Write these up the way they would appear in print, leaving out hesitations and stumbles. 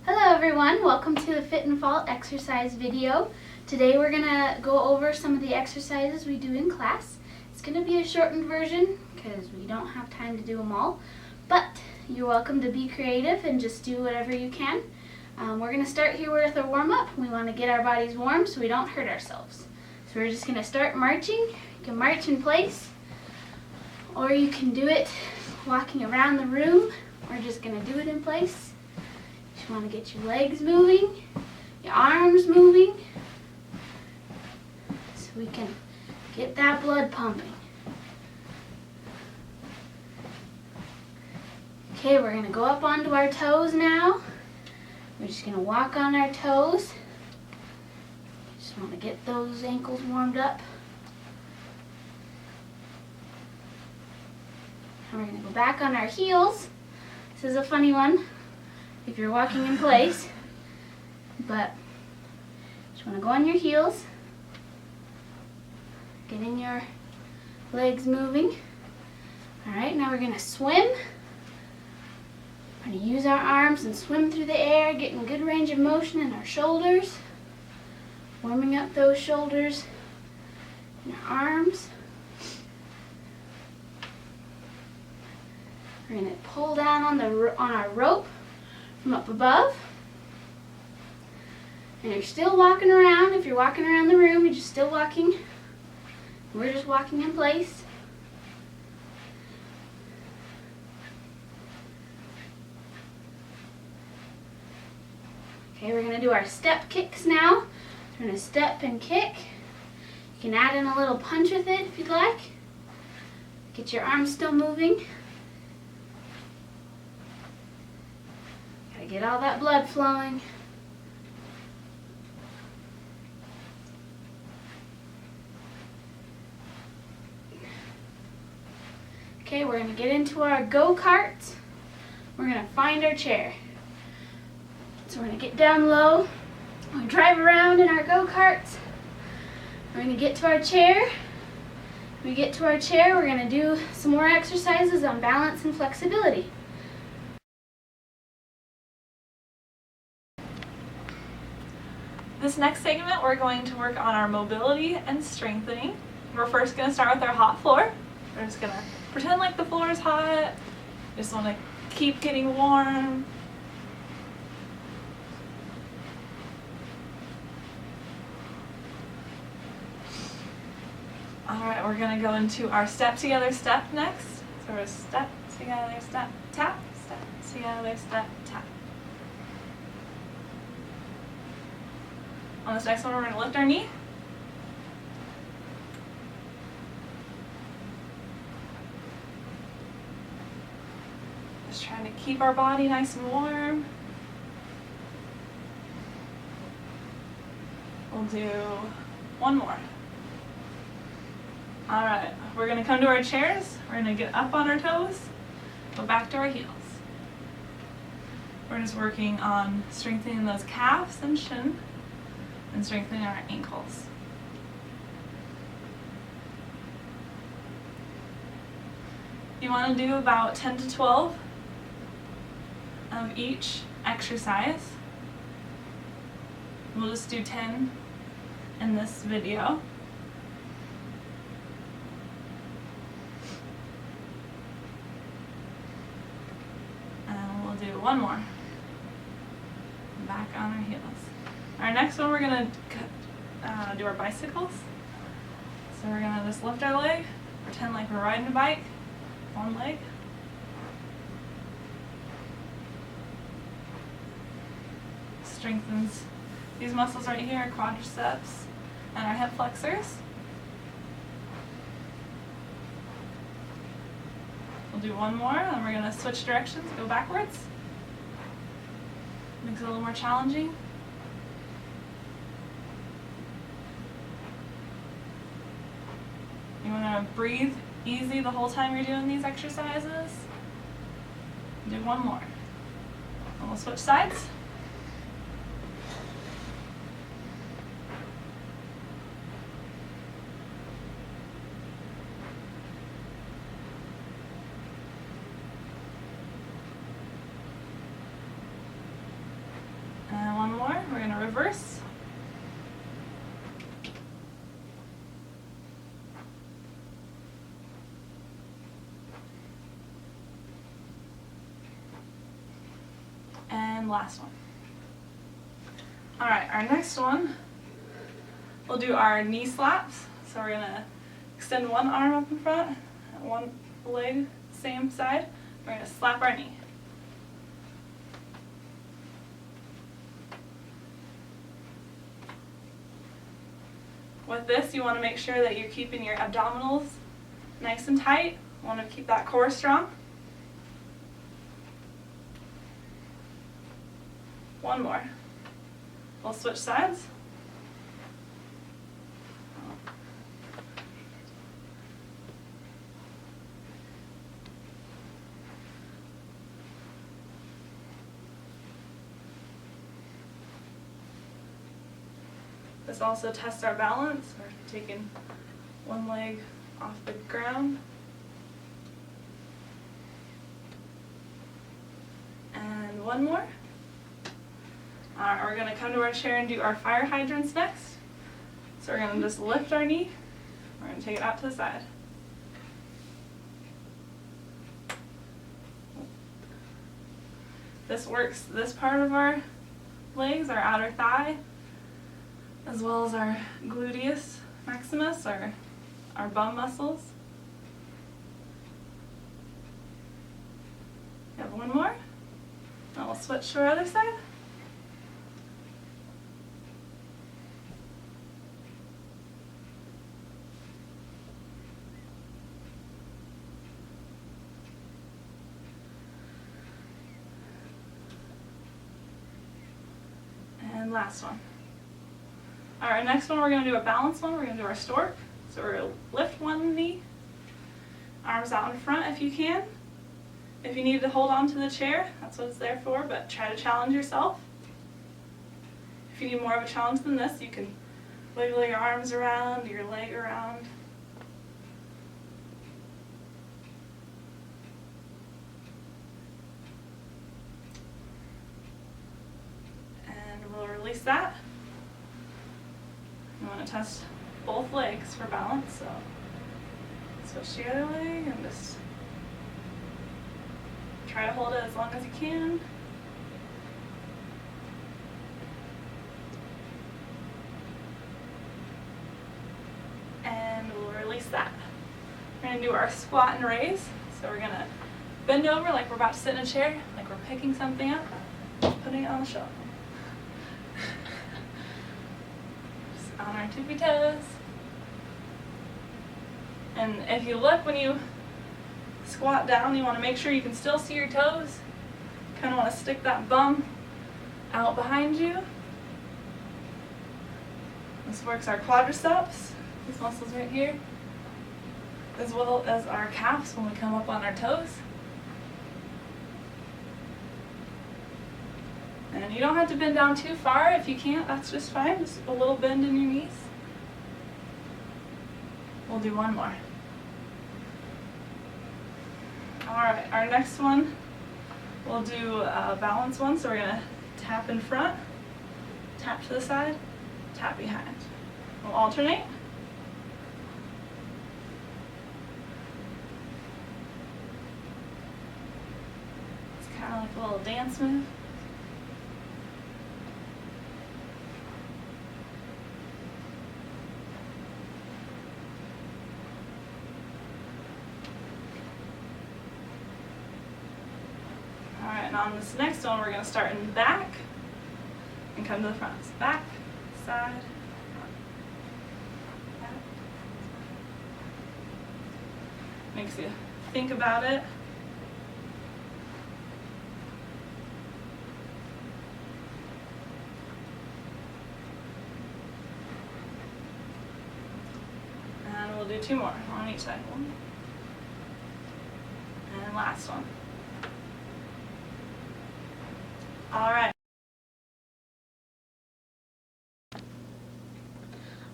Hello everyone, welcome to the Fit and Fault exercise video. Today we're going to go over some of the exercises we do in class. It's going to be a shortened version because we don't have time to do them all, but you're welcome to be creative and just do whatever you can. We're going to start here with a warm-up. We want to get our bodies warm so we don't hurt ourselves. So we're just going to start marching. You can march in place, or you can do it walking around the room. We're just going to do it in place. You want to get your legs moving, your arms moving, so we can get that blood pumping. Okay, we're going to go up onto our toes now. We're just going to walk on our toes. Just want to get those ankles warmed up. And we're going to go back on our heels. This is a funny one if you're walking in place, but just want to go on your heels, getting your legs moving. Alright, now we're going to swim. We're going to use our arms and swim through the air, getting good range of motion in our shoulders, warming up those shoulders and our arms. We're going to pull down on our rope from up above. And you're still walking around. If you're walking around the room, you're just still walking. We're just walking in place. Okay, we're going to do our step kicks now. So we're going to step and kick. You can add in a little punch with it if you'd like. Get your arms still moving. Get all that blood flowing. Okay, we're going to get into our go-karts. We're going to find our chair. So we're going to get down low. We're going to drive around in our go-karts. We're going to get to our chair. When we get to our chair, we're going to do some more exercises on balance and flexibility. This next segment, we're going to work on our mobility and strengthening. We're first going to start with our hot floor. We're just going to pretend like the floor is hot. Just want to keep getting warm. Alright, we're going to go into our step together step next. So we're step together step tap, step together step tap. On this next one, we're going to lift our knee. Just trying to keep our body nice and warm. We'll do one more. Alright, we're going to come to our chairs. We're going to get up on our toes, go back to our heels. We're just working on strengthening those calves and shin, and strengthening our ankles. You want to do about 10 to 12 of each exercise. We'll just do 10 in this video. And we'll do one more. Back on our heels. Our next one, we're going to do our bicycles. So we're going to just lift our leg, pretend like we're riding a bike, one leg. Strengthens these muscles right here, our quadriceps and our hip flexors. We'll do one more, and we're going to switch directions, go backwards. Makes it a little more challenging. You want to breathe easy the whole time you're doing these exercises. Do one more. And we'll switch sides. last one. Alright, our next one, we'll do our knee slaps. So we're going to extend one arm up in front, one leg, same side. We're going to slap our knee. With this, you want to make sure that you're keeping your abdominals nice and tight. You want to keep that core strong. One more. We'll switch sides. This also tests our balance. We're taking one leg off the ground. And one more. Alright, we're going to come to our chair and do our fire hydrants next. So we're going to just lift our knee. We're going to take it out to the side. This works this part of our legs, our outer thigh, as well as our gluteus maximus, our bum muscles. We have one more. Now we'll switch to our other side. And last one. Alright, next one we're going to do a balance one. We're going to do our stork. So we're going to lift one knee, arms out in front if you can. If you need to hold on to the chair, that's what it's there for, but try to challenge yourself. If you need more of a challenge than this, you can wiggle your arms around, your leg around. And we'll release that. You want to test both legs for balance, so switch to the other leg and just try to hold it as long as you can. And we'll release that. We're going to do our squat and raise. So we're going to bend over like we're about to sit in a chair, like we're picking something up, putting it on the shelf. On our tippy toes. And if you look when you squat down, you want to make sure you can still see your toes. Kind of want to stick that bum out behind you. This works our quadriceps, these muscles right here, as well as our calves when we come up on our toes. And you don't have to bend down too far. If you can't, that's just fine. Just a little bend in your knees. We'll do one more. Alright, our next one, we'll do a balance one. So we're going to tap in front, tap to the side, tap behind. We'll alternate. It's kind of like a little dance move. Alright, and on this next one, we're going to start in the back and come to the front. So back, side, front, back. Makes you think about it. And we'll do two more on each side. One. And last one. Alright.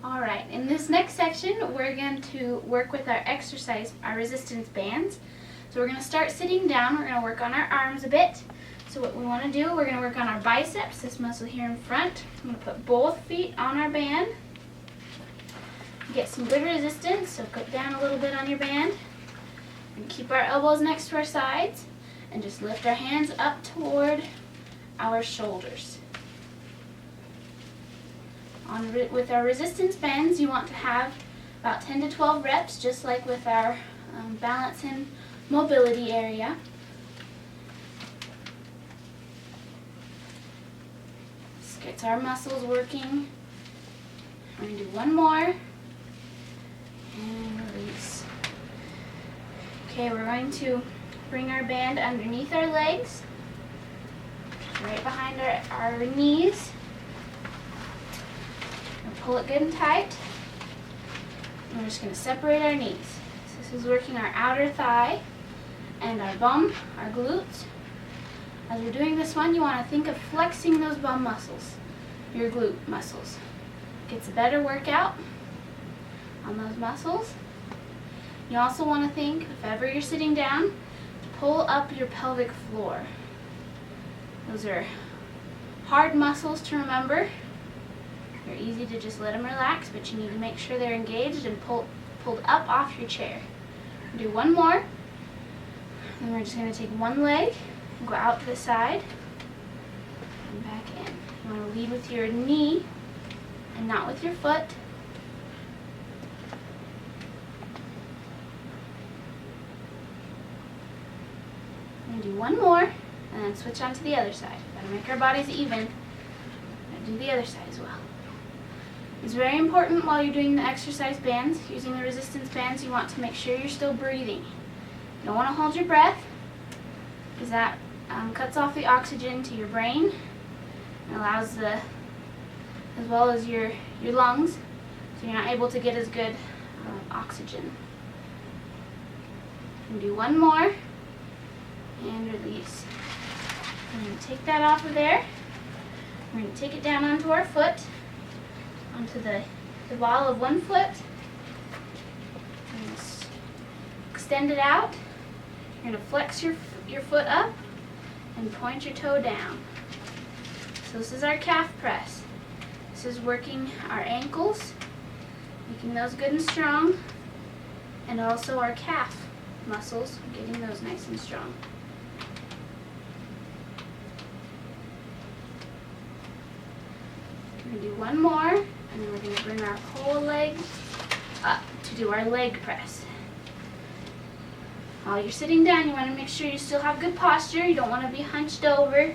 Alright, in this next section, we're going to work with our exercise, our resistance bands. So we're going to start sitting down. We're going to work on our arms a bit. So what we want to do, we're going to work on our biceps, this muscle here in front. I'm going to put both feet on our band. Get some good resistance, so put down a little bit on your band. And keep our elbows next to our sides. And just lift our hands up toward our shoulders. With our resistance bands, you want to have about 10 to 12 reps, just like with our balance and mobility area. This gets our muscles working. We're going to do one more, and release. Okay, we're going to bring our band underneath our legs, right behind our knees. Pull it good and tight. And we're just going to separate our knees. So this is working our outer thigh and our bum, our glutes. As we're doing this one, you want to think of flexing those bum muscles, your glute muscles. Gets a better workout on those muscles. You also want to think, if ever you're sitting down, to pull up your pelvic floor. Those are hard muscles to remember. They're easy to just let them relax, but you need to make sure they're engaged and pulled up off your chair. We'll do one more. Then we're just going to take one leg and go out to the side and back in. You want to lead with your knee and not with your foot. We're going to do one more and then switch on to the other side. Gotta make our bodies even. Gotta do the other side as well. It's very important while you're doing the exercise bands, using the resistance bands, you want to make sure you're still breathing. You don't want to hold your breath, because that cuts off the oxygen to your brain and allows as well as your lungs, so you're not able to get as good oxygen. And do one more and release. We're going to take that off of there. We're going to take it down onto our foot, onto the ball of one foot. Extend it out. You're going to flex your foot up and point your toe down. So this is our calf press. This is working our ankles, making those good and strong, and also our calf muscles, getting those nice and strong. We're going to do one more, and then we're going to bring our whole leg up to do our leg press. While you're sitting down, you want to make sure you still have good posture. You don't want to be hunched over,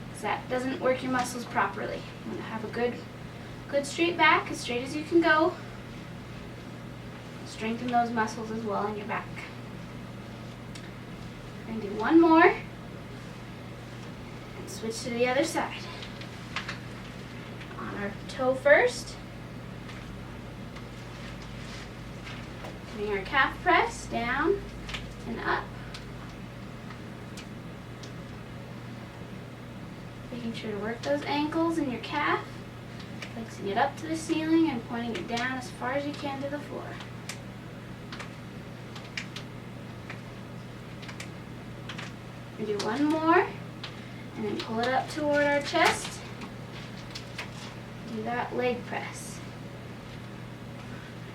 because that doesn't work your muscles properly. You want to have a good straight back, as straight as you can go. Strengthen those muscles as well in your back. We're going to do one more, and switch to the other side. On our toe first. Doing our calf press down and up. Making sure to work those ankles and your calf. Flexing it up to the ceiling and pointing it down as far as you can to the floor. We do one more and then pull it up toward our chest. Do that leg press.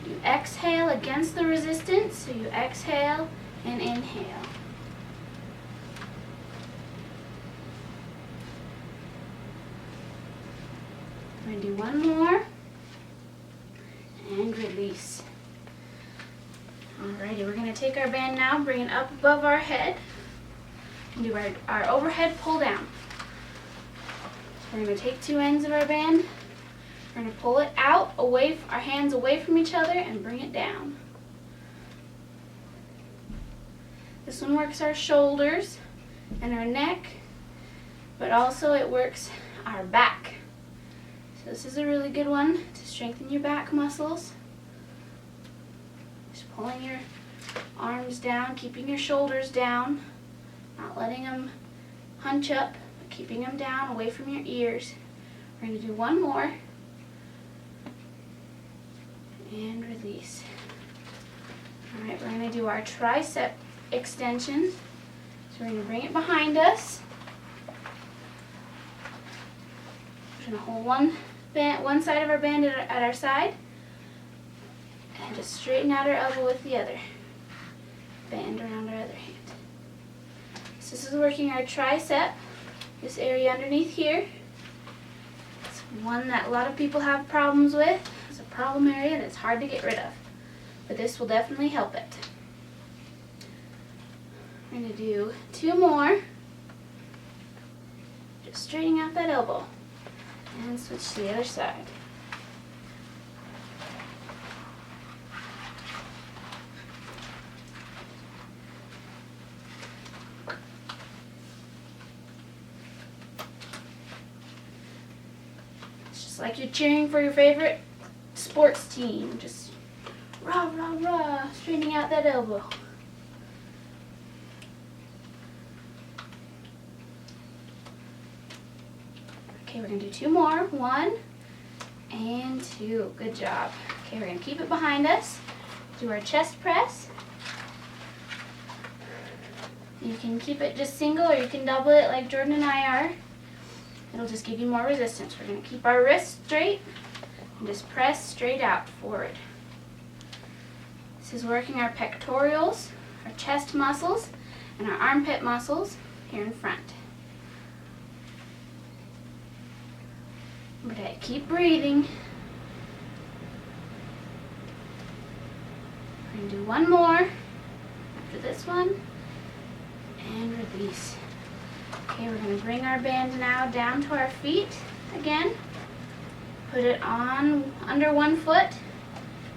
You exhale against the resistance, so you exhale and inhale. We're going to do one more and release. Alrighty, we're going to take our band now, bring it up above our head, and do our overhead pull down. So we're going to take two ends of our band. We're going to pull it out, our hands away from each other, and bring it down. This one works our shoulders and our neck, but also it works our back. So this is a really good one to strengthen your back muscles. Just pulling your arms down, keeping your shoulders down, not letting them hunch up, but keeping them down away from your ears. We're going to do one more. And release. Alright, we're going to do our tricep extensions. So we're going to bring it behind us. We're going to hold one side of our band at our side. And just straighten out our elbow with the other. Band around our other hand. So this is working our tricep, This area underneath here, it's one that a lot of people have problems with. It's a problem area that's hard to get rid of, but this will definitely help it. We're going to do 2 more. Just straightening out that elbow. And switch to the other side. It's just like you're cheering for your favorite sports team. Just rah, rah, rah, straightening out that elbow. Okay, we're going to do 2 more. 1 and 2. Good job. Okay, we're going to keep it behind us. Do our chest press. You can keep it just single or you can double it like Jordan and I are. It'll just give you more resistance. We're going to keep our wrists straight and just press straight out forward. This is working our pectorals, our chest muscles, and our armpit muscles here in front. Okay, keep breathing. We're going to do 1 more after this one and release. Okay, we're going to bring our band now down to our feet again. Put it on under one foot,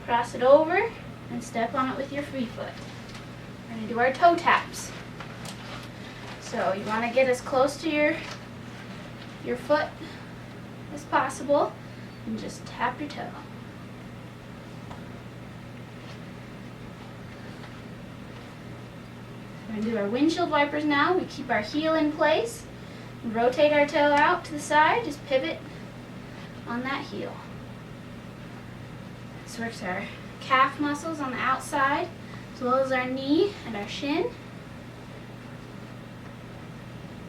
cross it over, and step on it with your free foot. We're going to do our toe taps. So you want to get as close to your foot as possible and just tap your toe. We're going to do our windshield wipers now. We keep our heel in place, rotate our toe out to the side, just pivot on that heel. This works our calf muscles on the outside as well as our knee and our shin.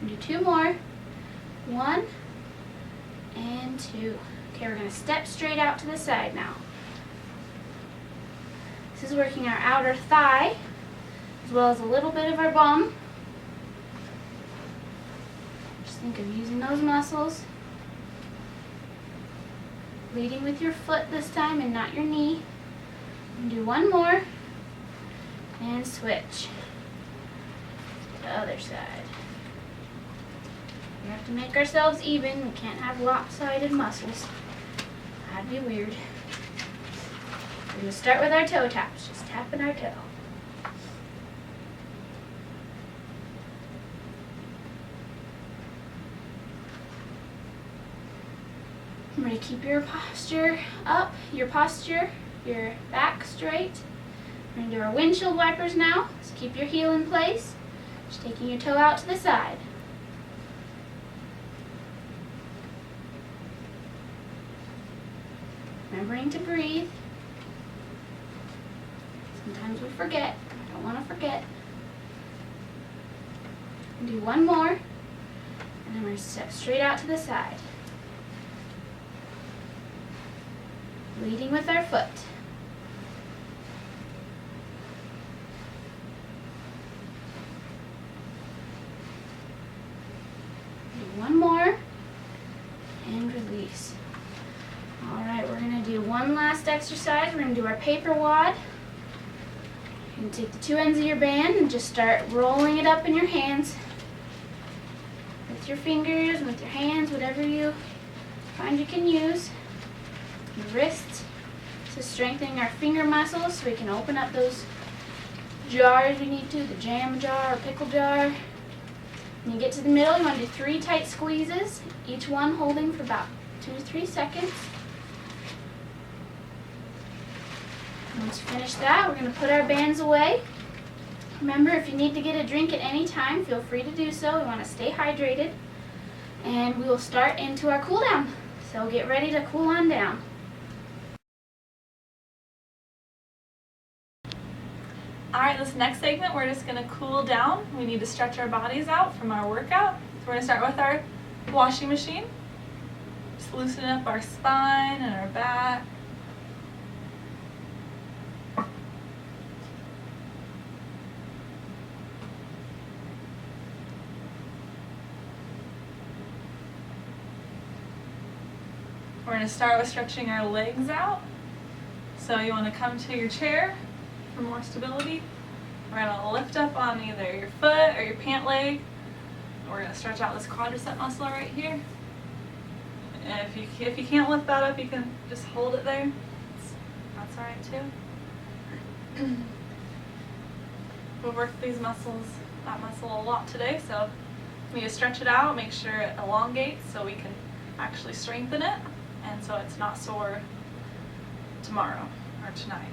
We'll do 2 more. 1 and 2. Okay, we're going to step straight out to the side now. This is working our outer thigh as well as a little bit of our bum. Just think of using those muscles. Leading with your foot this time and not your knee. And do 1 more and switch to the other side. We have to make ourselves even. We can't have lopsided muscles. That'd be weird. We're going to start with our toe taps, just tapping our toe. Remember to keep your posture up, your back straight. We're going to do our windshield wipers now. So keep your heel in place, just taking your toe out to the side. Remembering to breathe. Sometimes we forget. I don't want to forget. Do 1 more, and then we're going to step straight out to the side. Leading with our foot. Do 1 more, and release. Alright, we're going to do 1 last exercise. We're going to do our paper wad. You're going to take the 2 ends of your band and just start rolling it up in your hands. With your fingers, with your hands, whatever you find you can use. Your wrists. This is strengthening our finger muscles so we can open up those jars we need to, the jam jar or pickle jar. When you get to the middle, you want to do 3 tight squeezes, each one holding for about 2 to 3 seconds. Once you finish that, we're going to put our bands away. Remember, if you need to get a drink at any time, feel free to do so. We want to stay hydrated. And we will start into our cool down. So get ready to cool on down. Alright, this next segment we're just going to cool down. We need to stretch our bodies out from our workout. So we're going to start with our washing machine. Just loosen up our spine and our back. We're going to start with stretching our legs out. So you want to come to your chair for more stability. We're going to lift up on either your foot or your pant leg. We're going to stretch out this quadricep muscle right here. And if you can't lift that up, you can just hold it there. That's all right too. We'll work that muscle a lot today, so we need to stretch it out, make sure it elongates so we can actually strengthen it, and so it's not sore tomorrow or tonight.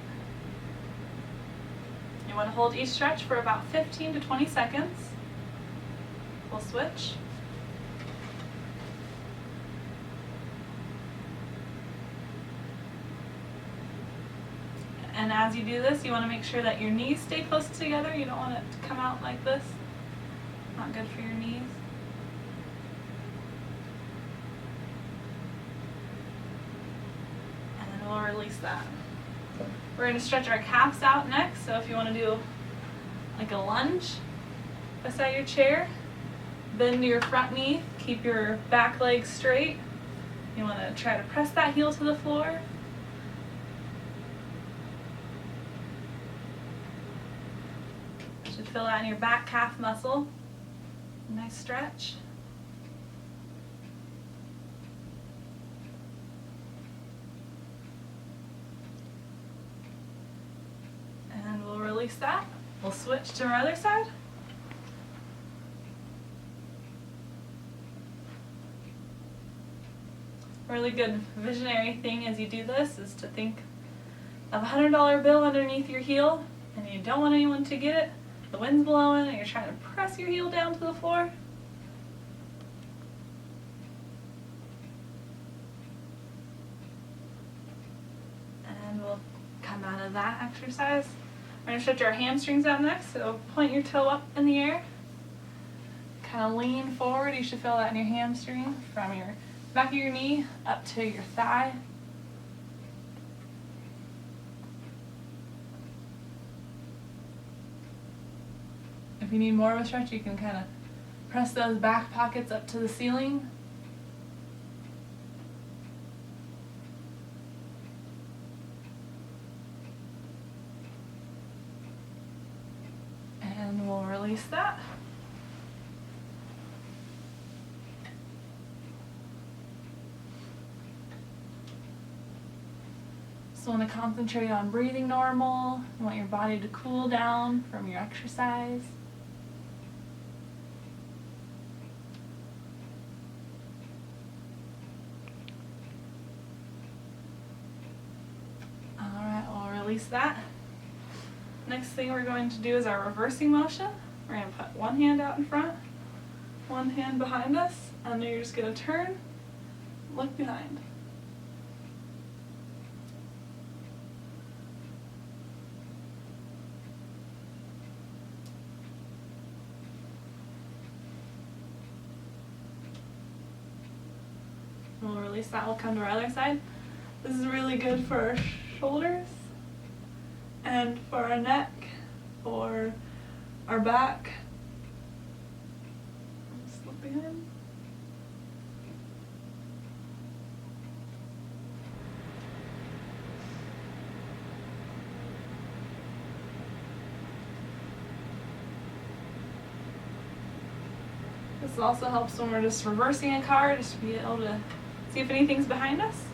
You want to hold each stretch for about 15 to 20 seconds. We'll switch. And as you do this, you want to make sure that your knees stay close together. You don't want it to come out like this. Not good for your knees. And then we'll release that. We're going to stretch our calves out next. So if you want to do like a lunge beside your chair, bend your front knee, keep your back leg straight. You want to try to press that heel to the floor. Should feel that in your back calf muscle. Nice stretch. And we'll release that. We'll switch to our other side. Really good visionary thing as you do this is to think of a $100 bill underneath your heel, and you don't want anyone to get it. The wind's blowing and you're trying to press your heel down to the floor. And we'll come out of that exercise. We're going to stretch our hamstrings out next, so point your toe up in the air. Kind of lean forward. You should feel that in your hamstring from your back of your knee up to your thigh. If you need more of a stretch, you can kind of press those back pockets up to the ceiling. And we'll release that. So want to concentrate on breathing normal. You want your body to cool down from your exercise. Release that. Next thing we're going to do is our reversing motion. We're going to put one hand out in front, one hand behind us, and then you're just going to turn, look behind. We'll release that. We'll come to our other side. This is really good for our shoulders and for our neck, for our back. Just look behind. This also helps when we're just reversing a car, just to be able to see if anything's behind us.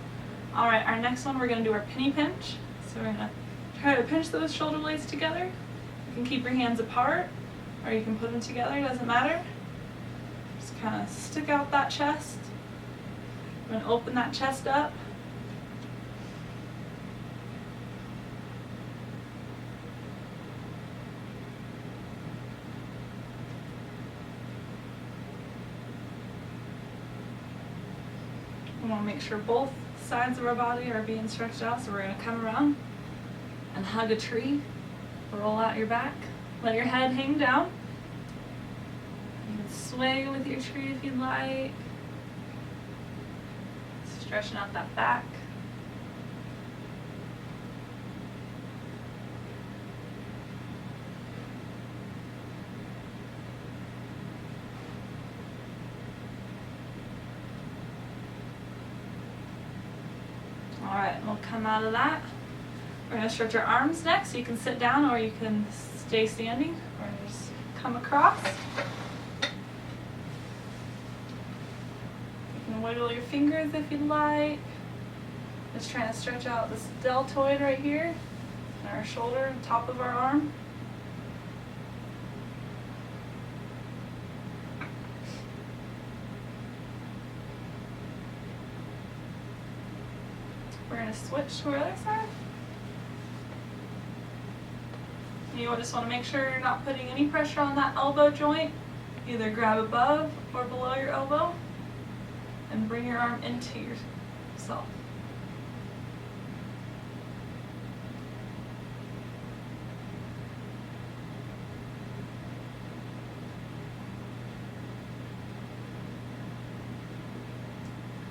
All right, our next one, we're going to do our penny pinch. So we're going to try to pinch those shoulder blades together. You can keep your hands apart, or you can put them together, doesn't matter. Just kind of stick out that chest. We're going to open that chest up. We want to make sure both sides of our body are being stretched out, so we're going to come around and hug a tree. Roll out your back. Let your head hang down. You can sway with your tree if you'd like. Stretching out that back. Alright, we'll come out of that. We're going to stretch our arms next, so you can sit down or you can stay standing, or just come across. You can wiggle your fingers if you'd like. Just trying to stretch out this deltoid right here, and our shoulder, top of our arm. We're going to switch to our other side. You just want to make sure you're not putting any pressure on that elbow joint. Either grab above or below your elbow and bring your arm into yourself.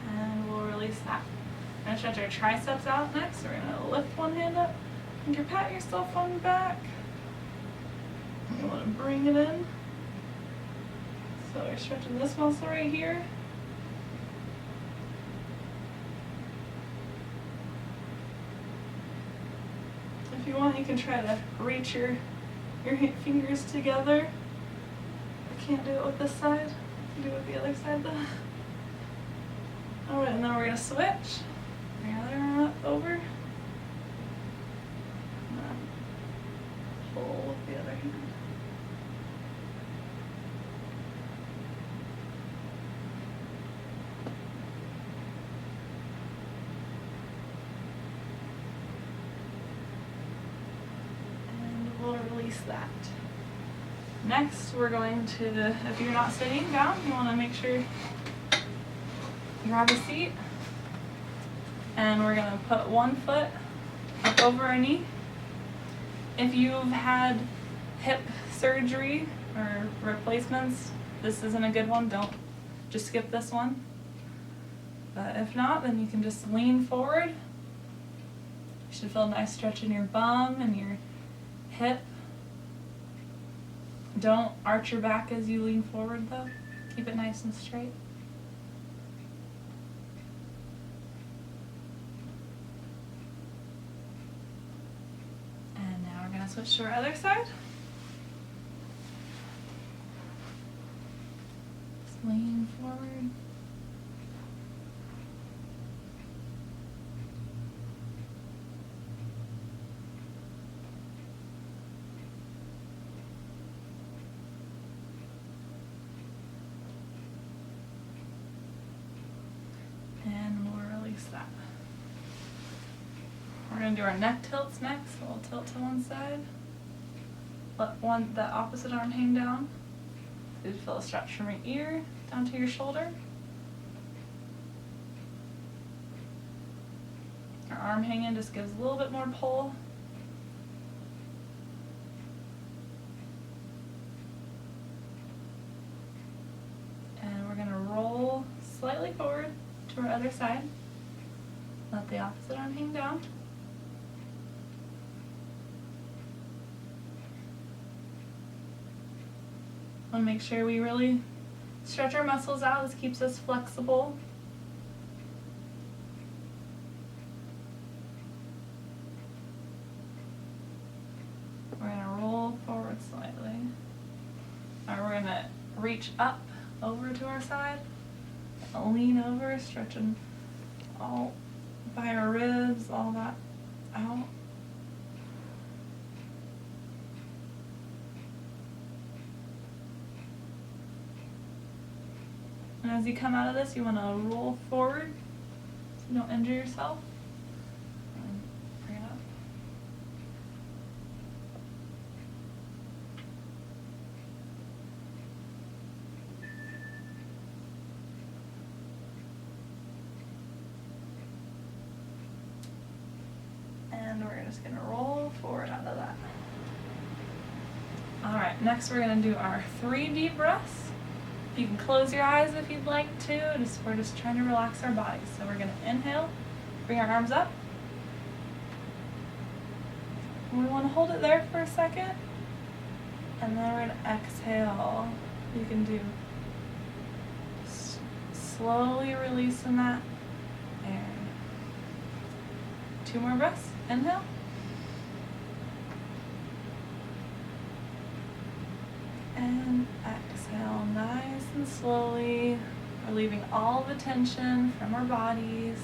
And we'll release that. We're going to stretch our triceps out next. We're going to lift one hand up and you pat yourself on the back. You want to bring it in. So we're stretching this muscle right here. If you want, you can try to reach your fingers together. I can't do it with this side. I can do it with the other side though. Alright, and then we're going to switch. Bring your other arm up over. Pull with the other hand. We'll release that. Next, we're going to, if you're not sitting down, you want to make sure you grab a seat. And we're going to put one foot up over our knee. If you've had hip surgery or replacements, this isn't a good one. Don't just skip this one. But if not, then you can just lean forward. You should feel a nice stretch in your bum and your hip. Don't arch your back as you lean forward though. Keep it nice and straight. And now we're going to switch to our other side. Just lean forward. That. We're going to do our neck tilts next. We'll tilt to one side. Let the opposite arm hang down. So you feel a stretch from your ear down to your shoulder. Our arm hanging just gives a little bit more pull. And we're going to roll slightly forward to our other side. Let the opposite arm hang down. Want to make sure we really stretch our muscles out. This keeps us flexible. We're going to roll forward slightly. Or we're going to reach up over to our side. Lean over, stretching all by our ribs, all that out. And as you come out of this, you want to roll forward so you don't injure yourself. And bring it up. And we're just going to roll forward out of that. Alright, next we're going to do our 3 deep breaths. You can close your eyes if you'd like to. We're just trying to relax our bodies. So we're going to inhale, bring our arms up. And we want to hold it there for a second. And then we're going to exhale. You can do slowly releasing that air. 2 more breaths. Inhale. And exhale nice and slowly, relieving all the tension from our bodies.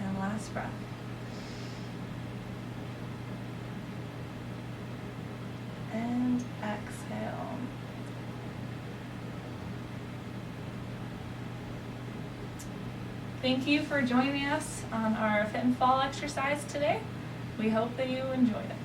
And last breath. And exhale. Thank you for joining us on our Fit and Fall exercise today. We hope that you enjoyed it.